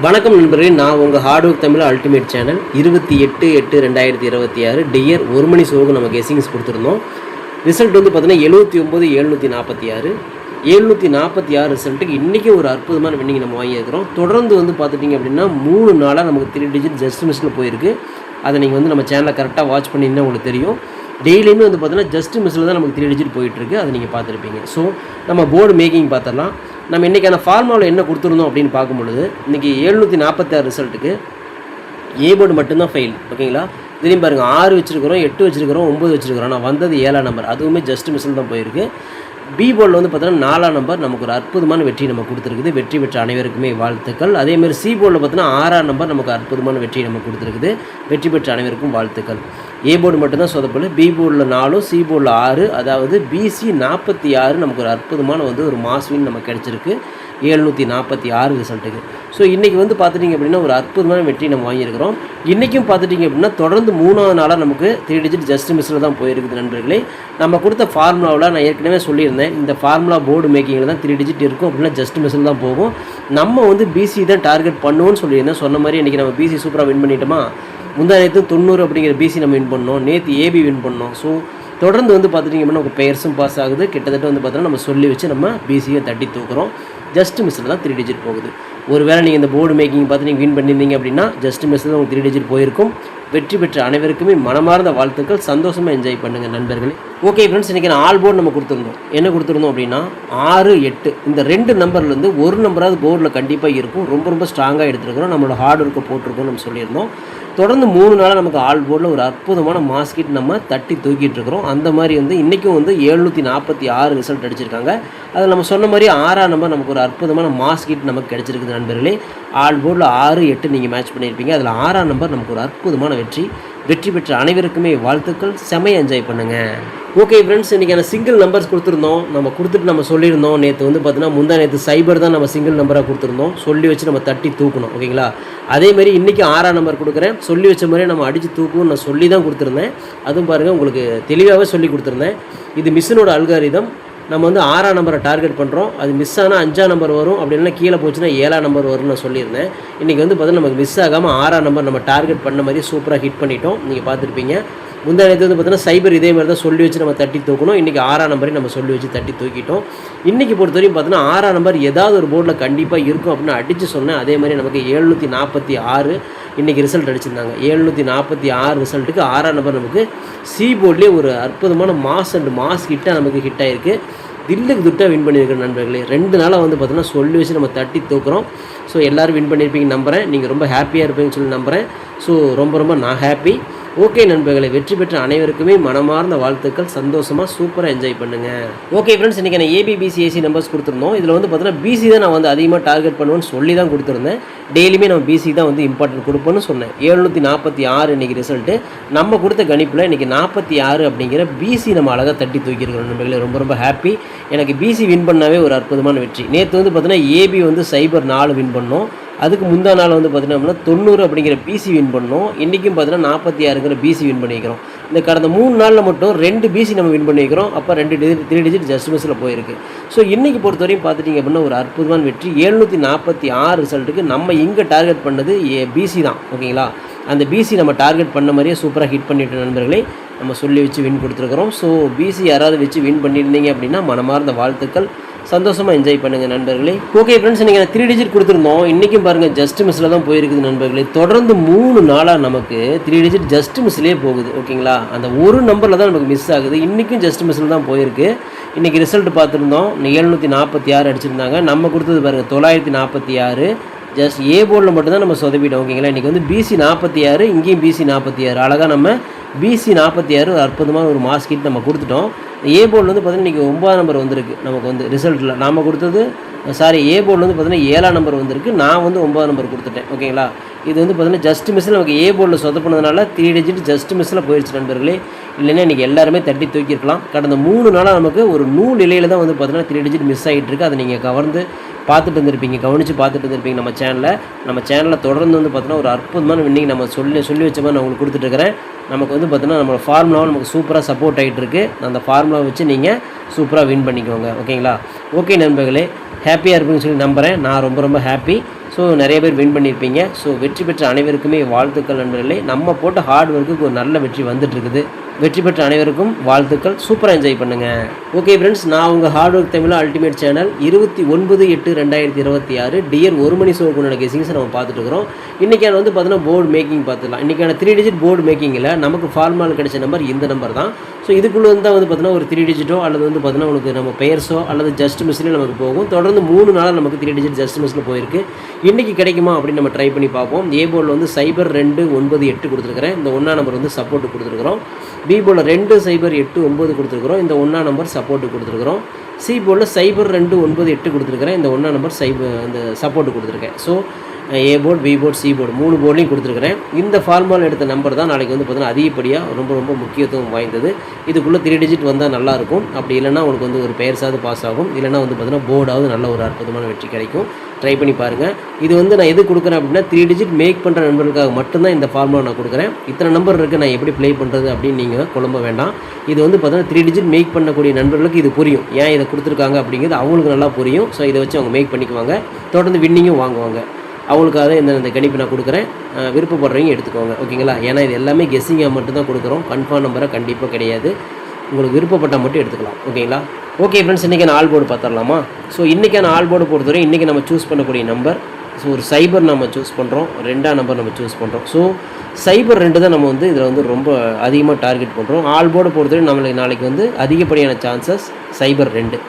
வணக்கம் நண்பர்களே, நான் உங்கள் hard work Tamil ultimate channel 28/8/2026 dear 1 மணி ஷோவுக்கு நம்ம கெஸிங்ஸ் கொடுத்துருந்தோம். ரிசல்ட் வந்து பார்த்தீங்கன்னா 79,746 746 ரிசல்ட்டுக்கு இன்றைக்கி ஒரு அற்புதமான வின்னிங் நம்ம வாங்கியிருக்கிறோம். தொடர்ந்து வந்து பார்த்துட்டிங்க அப்படின்னா 3 நாளாக நமக்கு 3 டிஜிட் ஜஸ்ட் மிஸ்ஸில் போயிருக்கு. அதை நீங்கள் வந்து நம்ம சேனலை கரெக்டாக வாட்ச் பண்ணிங்கன்னா உங்களுக்கு தெரியும். டெய்லியுமே வந்து பார்த்தீங்கன்னா ஜஸ்ட் மிஸ்ஸில் தான் நமக்கு 3 டிஜிட் போயிட்டுருக்கு. அதை நீங்கள் பார்த்துருப்பீங்க. ஸோ நம்ம போர்டு மேக்கிங் பார்த்துடலாம். நம்ம இன்றைக்கான ஃபார்முலாவில் என்ன கொடுத்துருந்தோம் அப்படின்னு பார்க்கும்பொழுது இன்றைக்கி 746 ரிசல்ட்டுக்கு ஏ போர்டு மட்டும்தான் ஃபெயில். ஓகேங்களா? இதுலேயும் பாருங்கள் 6 வச்சுருக்கிறோம், 8 வச்சுருக்கிறோம், 9 வச்சுருக்கிறோம். நான் வந்தது 7ஆம் நம்பர், அதுவுமே ஜஸ்ட் மிஸ்ஸில் தான் போயிருக்கு. பி போர்டில் வந்து பார்த்தீங்கன்னா 4ஆம் நம்பர் நமக்கு ஒரு அற்புதமான வெற்றி நம்ம கொடுத்துருக்குது. வெற்றி பெற்ற அனைவருக்குமே வாழ்த்துக்கள். அதேமாதிரி சி போர்டில் பார்த்தீங்கன்னா 6ஆம் நம்பர் நமக்கு அற்புதமான வெற்றி நம்ம கொடுத்துருக்குது. வெற்றி பெற்ற அனைவருக்கும் வாழ்த்துக்கள். ஏ போர்டு மட்டும்தான் சொதப்பல். பி போர்டில் 4, சி போர்டில் 6, அதாவது பிசி 46 நமக்கு ஒரு அற்புதமான வந்து ஒரு மாஸ்வின் நமக்கு கிடச்சிருக்கு 746 ரிசல்ட்டுக்கு. ஸோ இன்றைக்கி வந்து பார்த்துட்டிங்க அப்படின்னா ஒரு அற்புதமான வெற்றி நம்ம வாங்கியிருக்கிறோம். இன்றைக்கும் பார்த்துட்டிங்க அப்படின்னா தொடர்ந்து 3ஆவது நாளாக நமக்கு 3 டிஜிட் ஜஸ்ட் மிஸ்ஸில் தான் போயிருக்குது நண்பர்களே. நம்ம கொடுத்த ஃபார்முலாவில் நான் ஏற்கனவே சொல்லியிருந்தேன், இந்த ஃபார்முலா போர்டு மேக்கிங்கில் தான் 3 டிஜிட் இருக்கும் அப்படின்னா ஜஸ்ட் மிஸ்ஸில் தான் போகும். நம்ம வந்து பிசி தான் டார்கெட் பண்ணுவோன்னு சொல்லியிருந்தேன். சொன்ன மாதிரி இன்றைக்கி நம்ம பிசி சூப்பராக வின் பண்ணிட்டோமா. முந்தா நேற்று 90 அப்படிங்கிற பிசி நம்ம வின் பண்ணோம், நேற்று ஏபி வின் பண்ணோம். ஸோ தொடர்ந்து வந்து பார்த்துட்டிங்க அப்படின்னா உங்கள் பெயர்ஸும் பாஸ் ஆகுது. கிட்டத்தட்ட வந்து பார்த்தோன்னா நம்ம சொல்லி வச்சு நம்ம பிசியை தட்டி தூக்குறோம். ஜஸ்ட் மிஸ்ஸில் தான் 3 டிஜிட் போகுது. ஒரு வேளை நீங்கள் இந்த போர்டு மேக்கிங் பார்த்து நீங்கள் வின் பண்ணியிருந்தீங்க அப்படின்னா ஜஸ்ட் மிஸ்ஸில் தான் உங்களுக்கு 3 டிஜிட் போயிருக்கும். வெற்றி பெற்ற அனைவருக்குமே மனமார்ந்த வாழ்த்துக்கள். சந்தோஷமாக என்ஜாய் பண்ணுங்கள் நண்பர்களே. ஓகே ஃப்ரெண்ட்ஸ், இன்றைக்கி நான் ஆல் போர்டு நம்ம கொடுத்துருந்தோம். என்ன கொடுத்துருந்தோம் அப்படின்னா 6, 8 இந்த 2 நம்பர்லேருந்து ஒரு நம்பராவது போர்டில் கண்டிப்பாக இருக்கும். ரொம்ப ஸ்ட்ராங்காக எடுத்துருக்கிறோம். நம்மளோட ஹார்ட் ஒர்க்கை போட்டிருக்கோம் நம்ம சொல்லியிருந்தோம். தொடர்ந்து 3 நாளாக நமக்கு ஆல் போர்டில் ஒரு அற்புதமான மாஸ்கிட் நம்ம தட்டி தூக்கிட்டு இருக்கிறோம். அந்த மாதிரி வந்து இன்றைக்கும் வந்து 746 ரிசல்ட் அடிச்சிருக்காங்க. அதில் நம்ம சொன்ன மாதிரி 6ஆம் நம்பர் நமக்கு ஒரு அற்புதமான மாஸ்கிட் நமக்கு கிடச்சிருக்குது நண்பர்களே. ஆல் போர்டில் 6, 8 நீங்கள் மேட்ச் பண்ணியிருப்பீங்க. அதில் 6ஆம் நம்பர் நமக்கு ஒரு அற்புதமான வெற்றி பெற்ற அனைவருக்குமே வாழ்த்துக்கள். செமையாக என்ஜாய் பண்ணுங்கள். ஓகே ஃப்ரெண்ட்ஸ், இன்றைக்கான சிங்கிள் நம்பர்ஸ் கொடுத்துருந்தோம். நம்ம கொடுத்துட்டு நம்ம சொல்லியிருந்தோம், நேற்று வந்து பார்த்தீங்கன்னா முந்தா நேற்று சைபர் தான் நம்ம சிங்கிள் நம்பராக கொடுத்துருந்தோம். சொல்லி வச்சு நம்ம தட்டி தூக்கணும். ஓகேங்களா? அதேமாதிரி இன்றைக்கி 6ஆம் நம்பர் கொடுக்குறேன். சொல்லி வச்ச மாதிரியே நம்ம அடித்து தூக்குவோம். நான் சொல்லி தான் கொடுத்துருந்தேன். அதுவும் பாருங்கள், உங்களுக்கு தெளிவாகவே சொல்லி கொடுத்துருந்தேன். இது மிஷினோட அல்காரிதம். நம்ம வந்து 6ஆம் நம்பரை டார்கெட் பண்ணுறோம். அது மிஸ் ஆனால் 5ஆம் நம்பர் வரும், அப்படின்னா கீழே போச்சுன்னா 7ஆம் நம்பர் வரும்னு நான் சொல்லியிருந்தேன். இன்றைக்கி வந்து பார்த்தீங்கன்னா நமக்கு மிஸ் ஆகாமல் 6ஆம் நம்பர் நம்ம டார்கெட் பண்ண மாதிரி சூப்பராக ஹிட் பண்ணிட்டோம். நீங்கள் பார்த்துருப்பீங்க. முந்தா நேற்று வந்து பார்த்தீங்கன்னா சைபர் இதே மாதிரி தான் சொல்லி வச்சு நம்ம தட்டி தூக்கணும். இன்றைக்கி 6ஆம் நம்பரையும் நம்ம சொல்லி வச்சு தட்டி தூக்கிட்டோம். இன்றைக்கி பொறுத்தவரையும் பார்த்தீங்கன்னா 6ஆம் நம்பர் ஏதாவது ஒரு போர்டில் கண்டிப்பாக இருக்கும் அப்படின்னு அடித்து சொன்னேன். அதே மாதிரி நமக்கு 746 இன்றைக்கி ரிசல்ட் அடிச்சிருந்தாங்க. 746 ரிசல்ட்டுக்கு 6ஆம் நம்பர் நமக்கு சி போர்ட்லேயே ஒரு அற்புதமான மாஸ் அண்ட் மாஸ் ஹிட்டாக நமக்கு ஹிட் ஆகிருக்கு. தில்லுக்கு துட்டாக வின் பண்ணியிருக்கிற நண்பர்களே. 2 நாளாக வந்து பார்த்தீங்கன்னா சொல்லி வச்சு நம்ம தட்டி தூக்குறோம். ஸோ எல்லோரும் வின் பண்ணியிருப்பீங்கன்னு நம்புகிறேன். நீங்கள் ரொம்ப ஹாப்பியாக இருப்பீங்கன்னு சொல்லி நம்புகிறேன். ஸோ ரொம்ப நான் ஹாப்பி. ஓகே நண்பர்களை, வெற்றி பெற்ற அனைவருக்குமே மனமார்ந்த வாழ்த்துக்கள். சந்தோஷமாக சூப்பராக என்ஜாய் பண்ணுங்கள். ஓகே ஃப்ரெண்ட்ஸ், இன்றைக்கி நான் ஏபிபிசிஏசி நம்பர்ஸ் கொடுத்துருந்தோம். இதில் வந்து பார்த்தீங்கன்னா பிசி தான் நான் வந்து அதிகமாக டார்கெட் பண்ணுவேன்னு சொல்லி தான் கொடுத்துருந்தேன். டெய்லியுமே நம்ம பிசி தான் வந்து இம்பார்ட்டன்ட் கொடுப்போன்னு சொன்னேன். 746 இன்றைக்கி ரிசல்ட்டு. நம்ம கொடுத்த கணிப்பில் இன்றைக்கி 46 அப்படிங்கிற பிசி நம்ம அழகாக தட்டி தூக்கியிருக்கிறோம் நண்பர்களே. ரொம்ப ஹாப்பி. எனக்கு பிசி வின் பண்ணாவே ஒரு அற்புதமான வெற்றி. நேற்று வந்து பார்த்தீங்கன்னா ஏபி வந்து சைபர் 4 வின் பண்ணோம். அதுக்கு முந்தா நாள் வந்து பார்த்தீங்கன்னா 90 அப்படிங்கிற பிசி வின் பண்ணோம். இன்றைக்கும் பார்த்தீங்கன்னா 46ங்கிற பிசி வின் பண்ணிக்கிறோம். இந்த கடந்த 3 நாளில் மட்டும் 2 பிசி நம்ம வின் பண்ணிக்கிறோம். அப்போ 3 டிஜிட் ஜஸ்ட் மிஸ்ஸில் போயிருக்கு. ஸோ இன்றைக்கி பொறுத்தவரையும் பார்த்துட்டிங்க அப்படின்னா ஒரு அற்புதமான வெற்றி. 746 ரிசல்ட்டுக்கு நம்ம இங்கே டார்கெட் பண்ணது பிசி தான். ஓகேங்களா? அந்த பிசி நம்ம டார்கெட் பண்ண மாதிரியே சூப்பராக ஹிட் பண்ணிட்டு நண்பர்களே. நம்ம சொல்லி வச்சு வின் கொடுத்துருக்குறோம். ஸோ பிசி யாராவது வச்சு வின் பண்ணியிருந்தீங்க அப்படின்னா மனமார்ந்த வாழ்த்துக்கள். சந்தோஷமாக என்ஜாய் பண்ணுங்கள் நண்பர்களே. ஓகே ஃப்ரெண்ட்ஸ், நீங்கள் 3 டிஜிட் கொடுத்துருந்தோம். இன்றைக்கும் பாருங்கள் ஜஸ்ட் மிஸ்ஸில் தான் போயிருக்குது நண்பர்களே. தொடர்ந்து 3 நாளாக நமக்கு 3 டிஜிட் ஜஸ்ட் மிஸ்லேயே போகுது. ஓகேங்களா? அந்த ஒரு நம்பரில் தான் நமக்கு மிஸ் ஆகுது. இன்றைக்கும் ஜஸ்ட் மிஸ்ஸில் தான் போயிருக்கு. இன்றைக்கி ரிசல்ட் பார்த்துருந்தோம். 746 அடிச்சிருந்தாங்க. நம்ம கொடுத்தது பாருங்கள் 946. ஜஸ்ட் ஏ போர்டில் மட்டும்தான் நம்ம சொதப்பிட்டோம். ஓகேங்களா? இன்றைக்கி வந்து பிசி 46, இங்கேயும் பிசி 46. அழகாக நம்ம பிசி 46 ஒரு அற்புதமான ஒரு மாஸ்கிட் நம்ம கொடுத்துட்டோம். ஏ போர்டில் வந்து பார்த்தீங்கன்னா இன்றைக்கி 9ஆம் நம்பர் வந்திருக்கு நமக்கு வந்து ரிசல்ட்டில். நாம் கொடுத்தது ஏ போர்டில் வந்து பார்த்தீங்கன்னா 7ஆம் நம்பர் வந்திருக்கு. நான் வந்து 9ஆம் நம்பர் கொடுத்துட்டேன். ஓகேங்களா? இது வந்து பார்த்தீங்கன்னா ஜஸ்ட் மிஸ்ஸில் நமக்கு ஏ போர்டில் சொதப்பினதுனால 3 டிஜிட் ஜஸ்ட் மிஸ்ஸில் போயிடுச்சு நண்பர்களே. இல்லைன்னா இன்றைக்கி எல்லாருமே தட்டி தூக்கியிருக்கலாம். கடந்த 3 நாளாக நமக்கு ஒரு நூல் இலையில் தான் வந்து பார்த்தீங்கன்னா 3 டிஜிட் மிஸ் ஆகிட்டு இருக்குது. அதை நீங்கள் பார்த்துட்டு இருந்திருப்பீங்க, கவனித்து பார்த்துட்டு இருந்திருப்பீங்க. நம்ம சேனலில் தொடர்ந்து வந்து பார்த்தீங்கன்னா ஒரு அற்புதமான வின்னிங் நம்ம சொல்லி வச்ச மாதிரி நான் உங்களுக்கு கொடுத்துட்ருக்கிறேன். நமக்கு வந்து பார்த்தீங்கன்னா நம்மளோட ஃபார்முலாவும் நமக்கு சூப்பராக சப்போர்ட் ஆகிட்டு இருக்குது. அந்த ஃபார்முலாவை வச்சு நீங்கள் சூப்பராக வின் பண்ணிக்கோங்க. ஓகேங்களா? ஓகே நண்பர்களே, ஹாப்பியாக இருப்பீங்கன்னு சொல்லி நம்புகிறேன். நான் ரொம்ப ஹாப்பி. ஸோ நிறைய பேர் வின் பண்ணியிருப்பீங்க. ஸோ வெற்றி பெற்ற அனைவருக்குமே வாழ்த்துக்கள் நண்பர்களே. நம்ம போட்ட ஹார்ட் ஒர்க்குக்கு ஒரு நல்ல வெற்றி வந்துட்டுருக்குது. வெற்றி பெற்ற அனைவருக்கும் வாழ்த்துக்கள். சூப்பராக என்ஜாய் பண்ணுங்கள். ஓகே ஃப்ரெண்ட்ஸ், நான் உங்கள் hard work Tamil ultimate channel 29/8/2026 dear 1 மணி ஷோக்குண்டான கெஸிங்ஸை நம்ம பார்த்துட்டு இருக்கிறோம். இன்றைக்கான வந்து பார்த்தீங்கன்னா போர்டு மேக்கிங் பார்த்துக்கலாம். இன்றைக்கான 3 டிஜிட் போர்டு மேக்கிங்கில் நமக்கு ஃபார்மால் கிடைச்ச நம்பர் இந்த நம்பர் தான். ஸோ இதுக்குள்ளே வந்து தான் வந்து பார்த்தீங்கன்னா ஒரு 3 டிஜிட்டோ அல்லது வந்து பார்த்தீங்கன்னா உங்களுக்கு நம்ம பெயர்ஸோ அல்லது ஜஸ்ட் மிஸ்லேயும் நமக்கு போகும். தொடர்ந்து 3 நாளாக நமக்கு 3 டிஜிட் ஜஸ்ட் மிஸ்ஸில் போயிருக்கு. இன்றைக்கி கிடைக்குமா அப்படின்னு நம்ம ட்ரை பண்ணி பார்ப்போம். ஏ போர்டில் வந்து 0298 கொடுத்துருக்குறேன். இந்த 1 நம்பர் வந்து சப்போர்ட்டு கொடுத்துருக்குறோம். பி போர்டில் 2089 கொடுத்துருக்குறோம். இந்த 1 நம்பர் சப்போர்ட்டு கொடுத்துருக்குறோம். சி போர்டில் 0298 கொடுத்துருக்குறேன். இந்த 1 நம்பர் இந்த சப்போர்ட்டு கொடுத்துருக்கேன். So A board, B board, C board 3 போர்ட்லையும் கொடுத்துருக்குறேன். இந்த ஃபார்மால் எடுத்த நம்பர் தான் நாளைக்கு வந்து பார்த்தீங்கன்னா அதிகப்படியாக ரொம்ப முக்கியத்துவம் வாய்ந்தது. இதுக்குள்ளே 3 டிஜிட் வந்தால் நல்லாயிருக்கும். அப்படி இல்லைனா உங்களுக்கு வந்து ஒரு பெயர்ஸாவது பாஸ் ஆகும். இல்லைனா வந்து பார்த்தீங்கன்னா போர்டாவது நல்ல ஒரு அற்புதமான வெற்றி கிடைக்கும். ட்ரை பண்ணி பாருங்கள். இது வந்து நான் எது கொடுக்குறேன் அப்படின்னா 3 டிஜிட் மேக் பண்ணுற நண்பர்களுக்காக மட்டும்தான் இந்த ஃபார்முலா நான் கொடுக்குறேன். இத்தனை நம்பர் இருக்குது, நான் எப்படி ப்ளே பண்ணுறது அப்படின்னு நீங்கள் குழம்ப வேண்டாம். இது வந்து பார்த்தீங்கன்னா 3 டிஜிட் மேக் பண்ணக்கூடிய நண்பர்களுக்கு இது புரியும். ஏன் இதை கொடுத்துருக்காங்க அப்படிங்கிறது அவங்களுக்கு நல்லா புரியும். ஸோ இதை வச்சு அவங்க மேக் பண்ணிக்குவாங்க. தொடர்ந்து வின்னிங்கும் வாங்குவாங்க. அவங்களுக்காக இந்த கணிப்பு நான் கொடுக்குறேன். விருப்பப்படுறவங்க எடுத்துக்கோங்க. ஓகேங்களா? ஏன்னா இது எல்லாமே கெஸ்ஸிங்காக மட்டும்தான் கொடுக்குறோம். கன்ஃபார்ம் நம்பரை கண்டிப்பாக கிடையாது. உங்களுக்கு விருப்பப்பட்டால் மட்டும் எடுத்துக்கலாம். ஓகேங்களா? ஓகே ஃப்ரெண்ட்ஸ், இன்றைக்கான ஆல் போர்டு பார்த்துடலாமா? ஸோ இன்றைக்கான ஆல் போர்டு பொறுத்தவரை இன்றைக்கி நம்ம சூஸ் பண்ணக்கூடிய நம்பர், ஸோ ஒரு சைபர் நம்ம சூஸ் பண்ணுறோம். 2ஆம் நம்பர் நம்ம சூஸ் பண்ணுறோம். ஸோ சைபர் 2 தான் நம்ம வந்து இதில் வந்து ரொம்ப அதிகமாக டார்கெட் பண்ணுறோம். ஆல் போர்டு பொறுத்தவரை நம்மளுக்கு நாளைக்கு வந்து அதிகப்படியான சான்சஸ் சைபர் 2.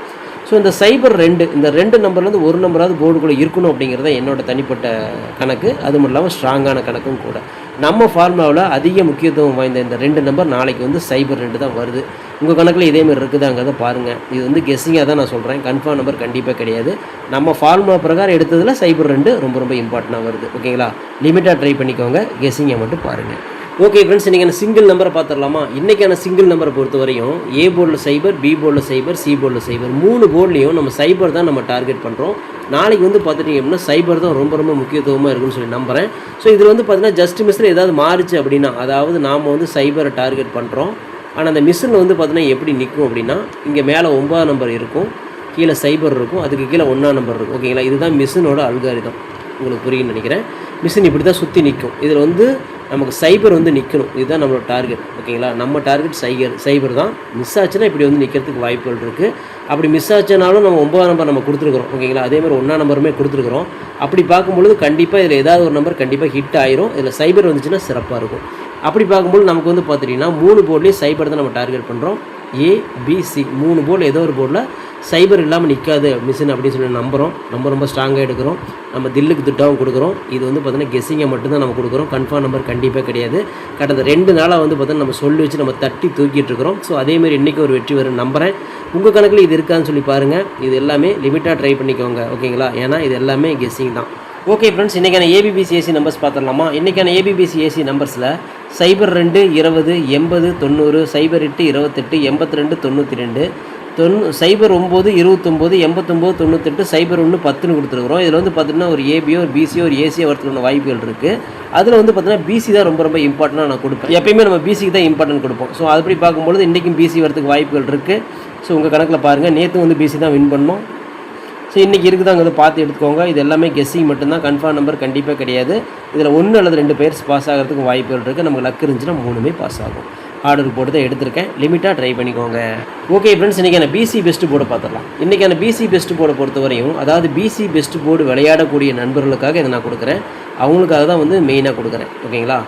ஸோ இந்த சைபர் 2, இந்த 2 நம்பர்லேருந்து ஒரு நம்பராவது போர்டுக்குள்ளே இருக்கணும் அப்படிங்கிறத என்னோட தனிப்பட்ட கணக்கு. அது மட்டும் இல்லாமல் ஸ்ட்ராங்கான கணக்கும் கூட. நம்ம ஃபார்முலாவில் அதிக முக்கியத்துவம் வாய்ந்த இந்த 2 நம்பர் நாளைக்கு வந்து சைபர் 2 தான் வருது. உங்கள் கணக்கில் இதேமாதிரி இருக்குதாங்கிறத பாருங்கள். இது வந்து கெஸ்ஸிங்காக தான் நான் சொல்கிறேன். கன்ஃபார்ம் நம்பர் கண்டிப்பாக கிடையாது. நம்ம ஃபார்முலா பிரகாரம் எடுத்ததில் சைபர் 2 ரொம்ப இம்பார்ட்டண்ட்டாக வருது. ஓகேங்களா? லிமிட்டாக ட்ரை பண்ணிக்கோங்க. கெஸ்ஸிங்கை மட்டும் பாருங்கள். ஓகே ஃப்ரெண்ட்ஸ், இன்றைக்கான சிங்கிள் நம்பரை பார்த்துடலாமா? இன்றைக்கான சிங்கிள் நம்பரை பொறுத்த வரையும் ஏ போர்டில் சைபர், பி போர்டில் சைபர், சி போர்டில் சைபர் 3 போர்ட்லேயும் நம்ம சைபர் தான் நம்ம டார்கெட் பண்ணுறோம். நாளைக்கு வந்து பார்த்துட்டிங்க அப்படின்னா சைபர் தான் ரொம்ப முக்கியத்துவமாக இருக்குன்னு சொல்லி நம்புகிறேன். ஸோ இதில் வந்து பார்த்தீங்கன்னா ஜஸ்ட் மிஸ்ஸில் ஏதாவது மாறிச்சு அப்படின்னா, அதாவது நாம் வந்து சைபரை டார்கெட் பண்ணுறோம். ஆனால் அந்த மிஷினில் வந்து பார்த்தீங்கன்னா எப்படி நிற்கும் அப்படின்னா, இங்கே மேலே 9ஆம் நம்பர் இருக்கும், கீழே சைபர் இருக்கும், அதுக்கு கீழே 1ஆம் நம்பர் இருக்கும். ஓகேங்களா? இதுதான் மிஷினோட அல்காரிதம். உங்களுக்கு புரியுன்னு நினைக்கிறேன். மிஷின் இப்படி தான் சுற்றி நிற்கும். இதில் வந்து நமக்கு சைபர் வந்து நிற்கணும். இதுதான் நம்மளோட டார்கெட். ஓகேங்களா? நம்ம டார்கெட் சைபர் தான். மிஸ் ஆச்சுன்னா இப்படி வந்து நிற்கிறதுக்கு வாய்ப்புகள் இருக்குது. அப்படி மிஸ் ஆச்சுனாலும் நம்ம 9ஆம் நம்பர் நம்ம கொடுத்துருக்குறோம். ஓகேங்களா? அதேமாதிரி 1ஆம் நம்பருமே கொடுத்துருக்குறோம். அப்படி பார்க்கும்பொழுது கண்டிப்பாக இதில் ஏதாவது ஒரு நம்பர் கண்டிப்பாக ஹிட் ஆயிரும். இதில் சைபர் வந்துச்சுன்னா சிறப்பாக இருக்கும். அப்படி பார்க்கும்போது நமக்கு வந்து பார்த்துட்டிங்கன்னா 3 போர்ட்லேயும் சைபர் தான் நம்ம டார்கெட் பண்ணுறோம். ஏ, பி, சி 3 போர்டில் ஏதோ ஒரு போர்டில் சைபர் இல்லாமல் நிற்காது மிஷின் அப்படின்னு சொல்லி நம்புகிறோம். ரொம்ப ஸ்ட்ராங்காக எடுக்கிறோம். நம்ம தில்லுக்கு திட்டாகவும் கொடுக்குறோம். இது வந்து பார்த்தீங்கன்னா கெஸ்ஸிங்கை மட்டும்தான் நம்ம கொடுக்குறோம். கன்ஃபார்ம் நம்பர் கண்டிப்பாக கிடையாது. கடந்த 2 நாளாக வந்து பார்த்தீங்கன்னா நம்ம சொல்லி வச்சு நம்ம தட்டி தூக்கிட்டு இருக்கிறோம். ஸோ அதேமாதிரி இன்றைக்கி ஒரு வெற்றி வரும் நம்புகிறேன். உங்கள் கணக்கில் இது இருக்கான்னு சொல்லி பாருங்கள். இது எல்லாமே லிமிட்டாக ட்ரை பண்ணிக்கோங்க. ஓகேங்களா? ஏன்னா இது எல்லாமே கெஸ்ஸிங் தான். ஓகே ஃப்ரெண்ட்ஸ், இன்றைக்கான ஏபிபிசி ஏசி நம்பர்ஸ் பார்த்துடலாமா? இன்றைக்கான ஏபிபிசி ஏசி நம்பர்ஸில் சைபர் 2 20 80 90, சைபர் 8 28 82 92, சைபர் 9 29 89 98, சைபர் 1 10ன்னு கொடுத்துருக்குறோம். இதில் வந்து பார்த்தீங்கன்னா ஒரு ஏபியோ, ஒரு பிசியோ, ஒரு ஏசியோ வரதுக்கான வாய்ப்புகள் இருக்குது. அதில் வந்து பார்த்தீங்கன்னா பிசி தான் ரொம்ப இம்பார்ட்டண்ட்டாக நான் கொடுப்பேன். எப்பயுமே நம்ம பிசிக்கு தான் இம்பார்ட்டன்ட் கொடுப்போம். ஸோ அதுபடி பார்க்கும்பொழுது இன்றைக்கும் பிசி வரதுக்கு வாய்ப்புகள் இருக்குது. ஸோ உங்கள் கணக்கில் பாருங்கள். நேற்று வந்து பிசி தான் வின் பண்ணோம். ஸோ இன்றைக்கி இருக்குதாங்கிறத பார்த்து எடுத்துக்கோங்க. இது எல்லாமே கெஸ்ஸிங் மட்டும்தான். கன்ஃபார்ம் நம்பர் கண்டிப்பாக கிடையாது. இதில் 1 அல்லது 2 பேர்ஸ் பாஸ் ஆகிறதுக்கு வாய்ப்புகள் இருக்குது. நமக்கு லக் இருந்துச்சுன்னா 3மே பாஸ் ஆகும். ஆர்டர் போட்டு தான் எடுத்திருக்கேன். லிமிட்டாக ட்ரை பண்ணிக்கோங்க. ஓகே ஃப்ரெண்ட்ஸ், இன்றைக்கான பிசி பெஸ்ட் போர்டை பார்த்துடலாம். இன்றைக்கான பிசி பெஸ்ட் போர்டை பொறுத்தவரையும், அதாவது பிசி பெஸ்ட் போர்டு விளையாடக்கூடிய நண்பர்களுக்காக இதை நான் கொடுக்குறேன். அவங்களுக்காக தான் வந்து மெயினாக கொடுக்குறேன். ஓகேங்களா?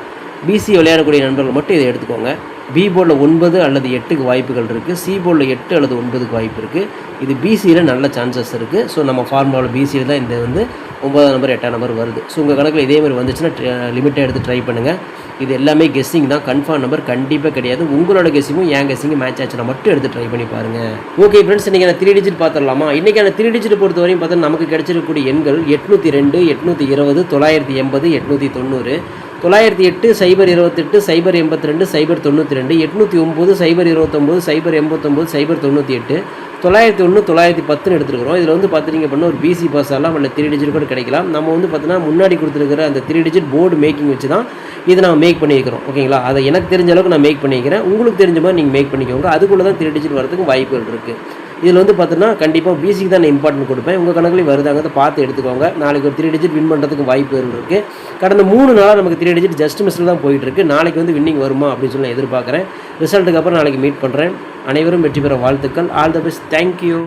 பிசி விளையாடக்கூடிய நண்பர்கள் மட்டும் இதை எடுத்துக்கோங்க. பி போர்டில் 9 அல்லது 8க்கு வாய்ப்புகள் இருக்குது. சி போர்டில் 8 அல்லது 9க்கு வாய்ப்பு இருக்குது. இது பிசியில் நல்ல சான்சஸ் இருக்குது. ஸோ நம்ம ஃபார்முலாவில் பிசியில் தான் இந்த வந்து 9ஆம் நம்பர் 8ஆம் நம்பர் வருது. ஸோ உங்கள் கணக்கில் இதேமாதிரி வந்துச்சுன்னா லிமிட்டாக எடுத்து ட்ரை பண்ணுங்கள். இது எல்லாமே கெஸ்ஸிங் தான். கன்ஃபார்ம் நம்பர் கண்டிப்பாக கிடையாது. உங்களோட கெஸ்ஸிங்கும் என் கெஸ்ஸிங்கும் மேட்ச் ஆச்சுன்னா மட்டும் எடுத்து ட்ரை பண்ணி பாருங்கள். ஓகே ஃப்ரெண்ட்ஸ், இன்றைக்கான 3 டிஜிட் பார்த்துடலாமா? இன்றைக்கான 3 டிஜிட் பொறுத்த வரையும் பார்த்தா நமக்கு கிடைச்சிருக்கக்கூடிய எண்கள் 802, 820, 980, 890, 908, 028, 082, 092, 809, 029, 089, 098, 901, 910 எடுத்துருக்கிறோம். இதில் வந்து பார்த்துட்டிங்க அப்படின்னா ஒரு பிசி பாஸ் ஆகலாம், இல்லை 3 டிஜிட் கூட கிடைக்கலாம். நம்ம வந்து பார்த்தீங்கன்னா முன்னாடி கொடுத்துருக்கிற அந்த 3 டிஜிட் போர்டு மேக்கிங் வச்சு தான் இதை நான் மேக் பண்ணியிருக்கிறோம். ஓகேங்களா? அதை எனக்கு தெரிஞ்ச அளவுக்கு நான் மேக் பண்ணிக்கிறேன். உங்களுக்கு தெரிஞ்ச மாதிரி நீங்கள் மேக் பண்ணிக்கோங்க. அதுக்குள்ளே தான் 3 டிஜிட் வரதுக்கு வாய்ப்புகள் இருக்குது. இதில் வந்து பார்த்தீங்கன்னா கண்டிப்பாக பிசிக்கு தான் நான் இம்பார்ட்டன்ட் கொடுப்பேன். உங்கள் கணக்குலேயும் வருதாங்கிறத பார்த்து எடுத்துக்கோங்க. நாளைக்கு ஒரு 3 டிஜிட் வின் பண்ணுறதுக்கு வாய்ப்புகள் இருக்குது. கடந்த 3 நாளாக நமக்கு 3 டிஜிட் ஜஸ்ட் மிஸ்ஸில் தான் போயிட்டுருக்கு. நாளைக்கு வந்து வின்னிங் வருமா அப்படின்னு சொல்லி நான் எதிர்பார்க்குறேன். ரிசல்ட்டுக்கு அப்புறம் நாளைக்கு மீட் பண்ணுறேன். அனைவரும் வெற்றி பெற வாழ்த்துக்கள். All the best. தேங்க்யூ.